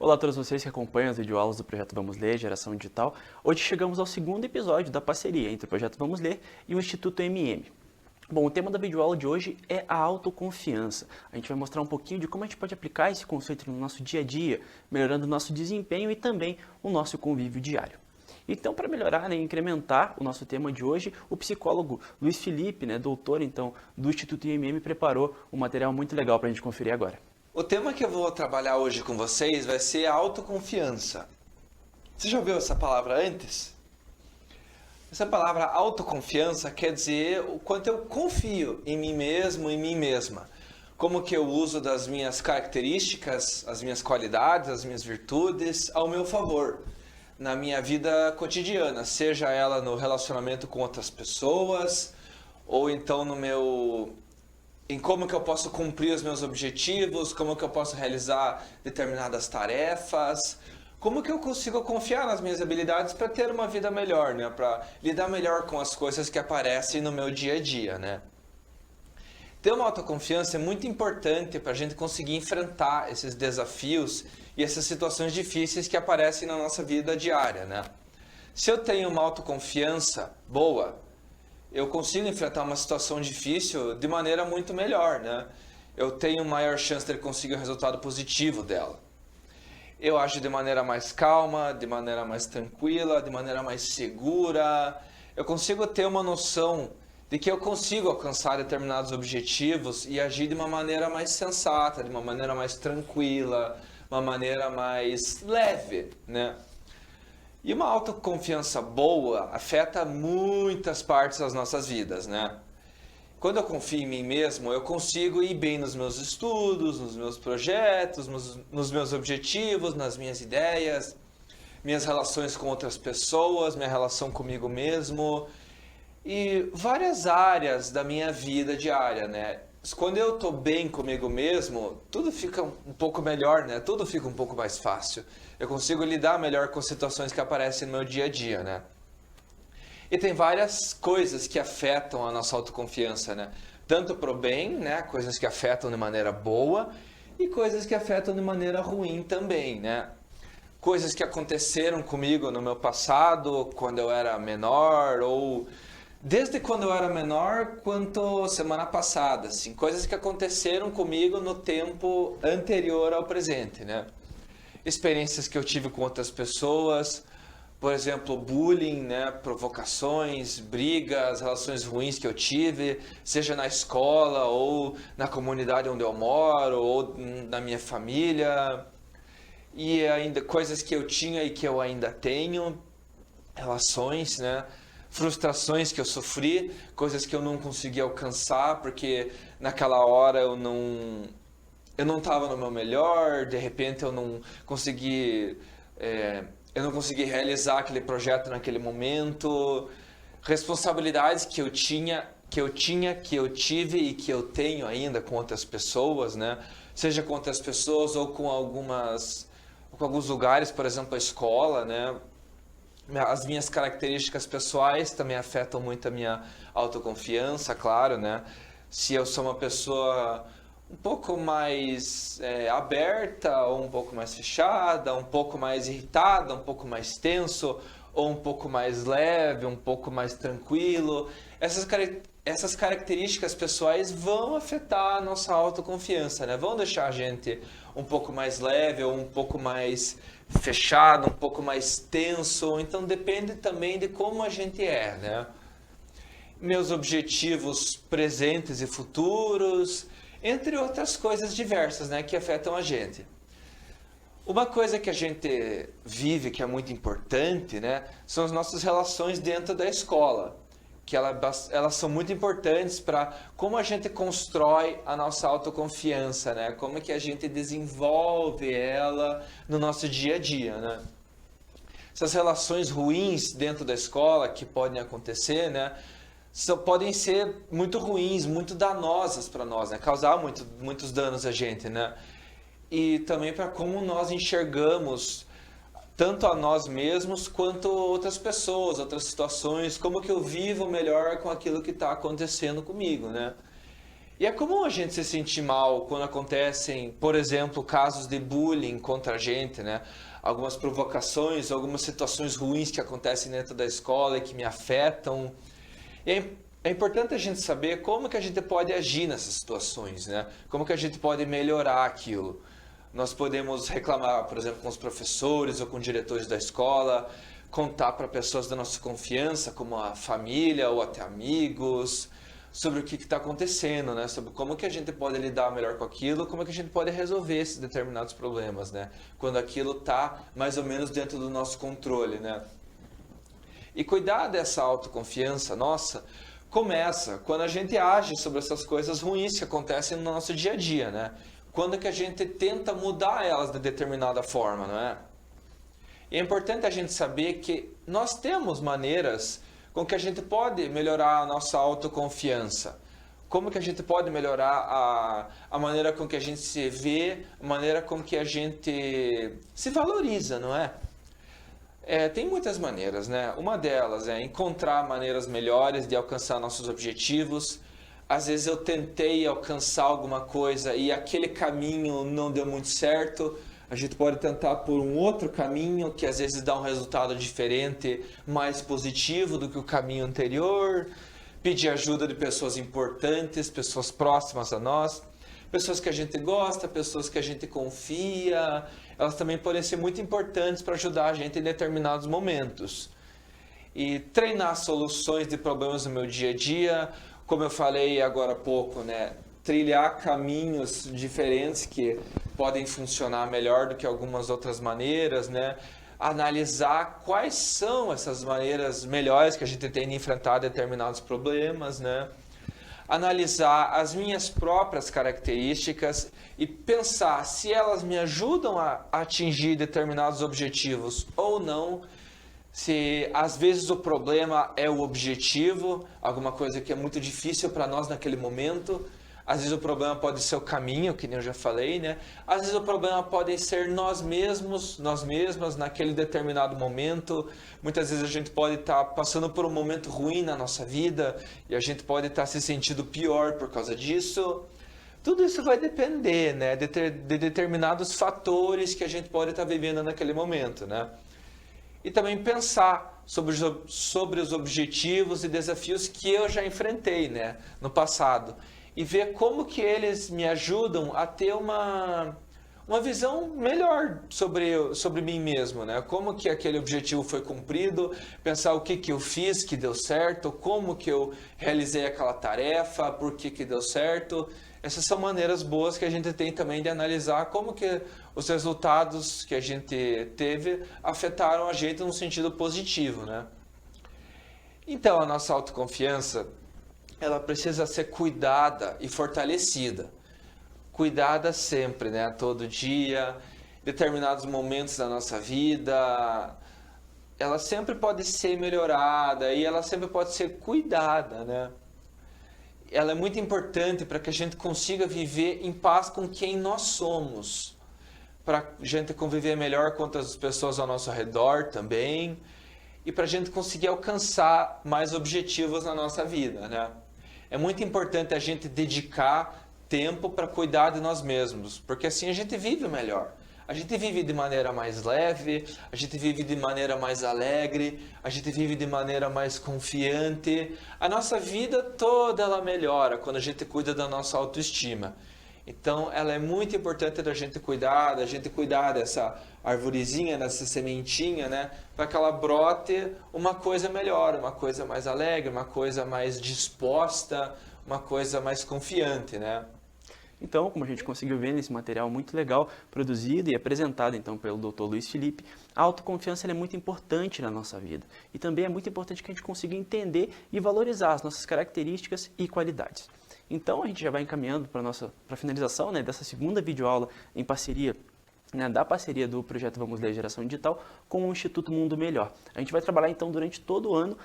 Olá a todos vocês que acompanham as videoaulas do Projeto Vamos Ler, Geração Digital. Hoje chegamos ao segundo episódio da parceria entre o Projeto Vamos Ler e o Instituto MM. Bom, o tema da videoaula de hoje é a autoconfiança. A gente vai mostrar um pouquinho de como a gente pode aplicar esse conceito no nosso dia a dia, melhorando o nosso desempenho e também o nosso convívio diário. Então, para melhorar e incrementar o nosso tema de hoje, o psicólogo Luiz Felipe, doutor do Instituto IMM, preparou um material muito legal para a gente conferir agora. O tema que eu vou trabalhar hoje com vocês vai ser a autoconfiança. Você já ouviu essa palavra antes? Essa palavra autoconfiança quer dizer o quanto eu confio em mim mesmo, em mim mesma. Como que eu uso das minhas características, as minhas qualidades, as minhas virtudes ao meu favor na minha vida cotidiana, seja ela no relacionamento com outras pessoas ou então em como que eu posso cumprir os meus objetivos, como que eu posso realizar determinadas tarefas, como que eu consigo confiar nas minhas habilidades para ter uma vida melhor, para lidar melhor com as coisas que aparecem no meu dia a dia, Ter uma autoconfiança é muito importante para a gente conseguir enfrentar esses desafios e essas situações difíceis que aparecem na nossa vida diária, Se eu tenho uma autoconfiança boa, eu consigo enfrentar uma situação difícil de maneira muito melhor, Eu tenho maior chance de conseguir um resultado positivo dela. Eu ajo de maneira mais calma, de maneira mais tranquila, de maneira mais segura. Eu consigo ter uma noção de que eu consigo alcançar determinados objetivos e agir de uma maneira mais sensata, de uma maneira mais tranquila, uma maneira mais leve, E uma autoconfiança boa afeta muitas partes das nossas vidas, Quando eu confio em mim mesmo, eu consigo ir bem nos meus estudos, nos meus projetos, nos meus objetivos, nas minhas ideias, minhas relações com outras pessoas, minha relação comigo mesmo e várias áreas da minha vida diária, Quando eu estou bem comigo mesmo, tudo fica um pouco melhor, Tudo fica um pouco mais fácil. Eu consigo lidar melhor com situações que aparecem no meu dia a dia, E tem várias coisas que afetam a nossa autoconfiança, Tanto para o bem, Coisas que afetam de maneira boa e coisas que afetam de maneira ruim também, Coisas que aconteceram comigo no meu passado, quando eu era menor, ou desde quando eu era menor, quanto semana passada, assim, coisas que aconteceram comigo no tempo anterior ao presente, Experiências que eu tive com outras pessoas, por exemplo, bullying, provocações, brigas, relações ruins que eu tive, seja na escola ou na comunidade onde eu moro ou na minha família, e ainda coisas que eu tinha e que eu ainda tenho, relações, frustrações que eu sofri, coisas que eu não consegui alcançar porque naquela hora eu não estava no meu melhor, de repente eu não consegui realizar aquele projeto naquele momento, responsabilidades que eu tive e que eu tenho ainda com outras pessoas, Seja com outras pessoas ou com alguns lugares, por exemplo, a escola, As minhas características pessoais também afetam muito a minha autoconfiança, claro, Se eu sou uma pessoa um pouco mais aberta, ou um pouco mais fechada, um pouco mais irritada, um pouco mais tenso, ou um pouco mais leve, um pouco mais tranquilo. Essas características pessoais vão afetar a nossa autoconfiança, Vão deixar a gente um pouco mais leve, ou um pouco mais fechado, um pouco mais tenso. Então depende também de como a gente é, Meus objetivos presentes e futuros, entre outras coisas diversas, que afetam a gente. Uma coisa que a gente vive que é muito importante, são as nossas relações dentro da escola, que elas são muito importantes para como a gente constrói a nossa autoconfiança, Como é que a gente desenvolve ela no nosso dia a dia, Essas relações ruins dentro da escola que podem acontecer, podem ser muito ruins, muito danosas para nós, Causar muitos danos a gente, E também para como nós enxergamos tanto a nós mesmos quanto outras pessoas, outras situações, como que eu vivo melhor com aquilo que está acontecendo comigo, E é comum a gente se sentir mal quando acontecem, por exemplo, casos de bullying contra a gente, né? Algumas provocações, algumas situações ruins que acontecem dentro da escola e que me afetam. E é importante a gente saber como que a gente pode agir nessas situações, né? Como que a gente pode melhorar aquilo. Nós podemos reclamar, por exemplo, com os professores ou com diretores da escola, contar para pessoas da nossa confiança, como a família ou até amigos, sobre o que está acontecendo, né? Sobre como que a gente pode lidar melhor com aquilo, como que a gente pode resolver esses determinados problemas, né? Quando aquilo está mais ou menos dentro do nosso controle, né? E cuidar dessa autoconfiança nossa começa quando a gente age sobre essas coisas ruins que acontecem no nosso dia a dia, né? Quando que a gente tenta mudar elas de determinada forma, não é? E é importante a gente saber que nós temos maneiras com que a gente pode melhorar a nossa autoconfiança. Como que a gente pode melhorar a maneira com que a gente se vê, a maneira com que a gente se valoriza, não é? Tem muitas maneiras, né? Uma delas é encontrar maneiras melhores de alcançar nossos objetivos. Às vezes eu tentei alcançar alguma coisa e aquele caminho não deu muito certo. A gente pode tentar por um outro caminho que às vezes dá um resultado diferente, mais positivo do que o caminho anterior. Pedir ajuda de pessoas importantes, pessoas próximas a nós, pessoas que a gente gosta, pessoas que a gente confia. Elas também podem ser muito importantes para ajudar a gente em determinados momentos. E treinar soluções de problemas no meu dia a dia, como eu falei agora há pouco, né? Trilhar caminhos diferentes que podem funcionar melhor do que algumas outras maneiras, né? Analisar quais são essas maneiras melhores que a gente tem de enfrentar determinados problemas, né? Analisar as minhas próprias características e pensar se elas me ajudam a atingir determinados objetivos ou não. Se às vezes o problema é o objetivo, alguma coisa que é muito difícil para nós naquele momento. Às vezes o problema pode ser o caminho, que nem eu já falei, né? Às vezes o problema pode ser nós mesmos, nós mesmas, naquele determinado momento. Muitas vezes a gente pode estar passando por um momento ruim na nossa vida e a gente pode estar se sentindo pior por causa disso. Tudo isso vai depender, né? De determinados fatores que a gente pode estar vivendo naquele momento, né? E também pensar sobre os objetivos e desafios que eu já enfrentei, né, no passado. E ver como que eles me ajudam a ter uma visão melhor sobre mim mesmo, né? Como que aquele objetivo foi cumprido, pensar o que eu fiz que deu certo, como que eu realizei aquela tarefa, por que deu certo. Essas são maneiras boas que a gente tem também de analisar como que os resultados que a gente teve afetaram a gente no sentido positivo, né? Então, a nossa autoconfiança, ela precisa ser cuidada e fortalecida. Cuidada sempre, né? Todo dia, determinados momentos da nossa vida. Ela sempre pode ser melhorada e ela sempre pode ser cuidada, né? Ela é muito importante para que a gente consiga viver em paz com quem nós somos. Para a gente conviver melhor com outras pessoas ao nosso redor também. E para a gente conseguir alcançar mais objetivos na nossa vida, né? É muito importante a gente dedicar tempo para cuidar de nós mesmos, porque assim a gente vive melhor. A gente vive de maneira mais leve, a gente vive de maneira mais alegre, a gente vive de maneira mais confiante. A nossa vida toda ela melhora quando a gente cuida da nossa autoestima. Então, ela é muito importante da gente cuidar dessa arvorezinha, dessa sementinha, né? Para que ela brote uma coisa melhor, uma coisa mais alegre, uma coisa mais disposta, uma coisa mais confiante, né? Então, como a gente conseguiu ver nesse material muito legal, produzido e apresentado então pelo Dr. Luiz Felipe, a autoconfiança é muito importante na nossa vida. E também é muito importante que a gente consiga entender e valorizar as nossas características e qualidades. Então, a gente já vai encaminhando para a finalização, né, dessa segunda videoaula em parceria, né, da parceria do projeto Vamos Ler Geração Digital com o Instituto Mundo Melhor. A gente vai trabalhar então durante todo o ano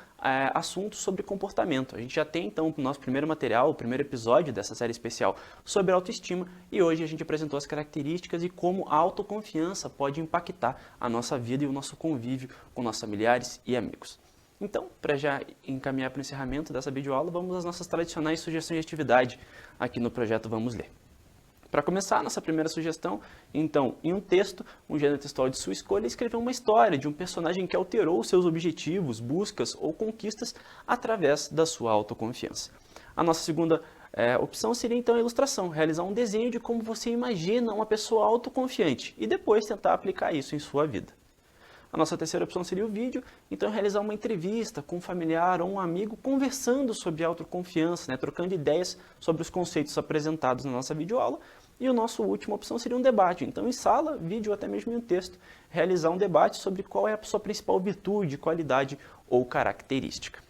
assuntos sobre comportamento. A gente já tem então o nosso primeiro material, o primeiro episódio dessa série especial sobre autoestima, e hoje a gente apresentou as características e como a autoconfiança pode impactar a nossa vida e o nosso convívio com nossos familiares e amigos. Então, para já encaminhar para o encerramento dessa videoaula, vamos às nossas tradicionais sugestões de atividade aqui no projeto Vamos Ler. Para começar, nossa primeira sugestão, então, em um texto, um gênero textual de sua escolha, escrever uma história de um personagem que alterou seus objetivos, buscas ou conquistas através da sua autoconfiança. A nossa segunda opção seria então a ilustração, realizar um desenho de como você imagina uma pessoa autoconfiante e depois tentar aplicar isso em sua vida. A nossa terceira opção seria o vídeo, então realizar uma entrevista com um familiar ou um amigo conversando sobre autoconfiança, trocando ideias sobre os conceitos apresentados na nossa videoaula. E a nossa última opção seria um debate, então em sala, vídeo ou até mesmo em um texto, realizar um debate sobre qual é a sua principal virtude, qualidade ou característica.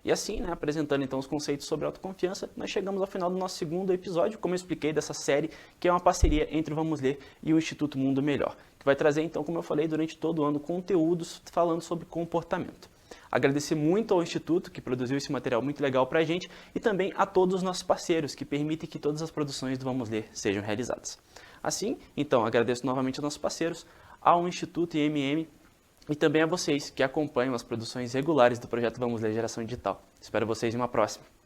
E assim, apresentando então os conceitos sobre autoconfiança, nós chegamos ao final do nosso segundo episódio, como eu expliquei, dessa série, que é uma parceria entre o Vamos Ler e o Instituto Mundo Melhor, que vai trazer então, como eu falei, durante todo o ano, conteúdos falando sobre comportamento. Agradecer muito ao Instituto, que produziu esse material muito legal para a gente, e também a todos os nossos parceiros, que permitem que todas as produções do Vamos Ler sejam realizadas. Assim, então, agradeço novamente aos nossos parceiros, ao Instituto IMM, e também a vocês que acompanham as produções regulares do projeto Vamos Ler Geração Digital. Espero vocês em uma próxima.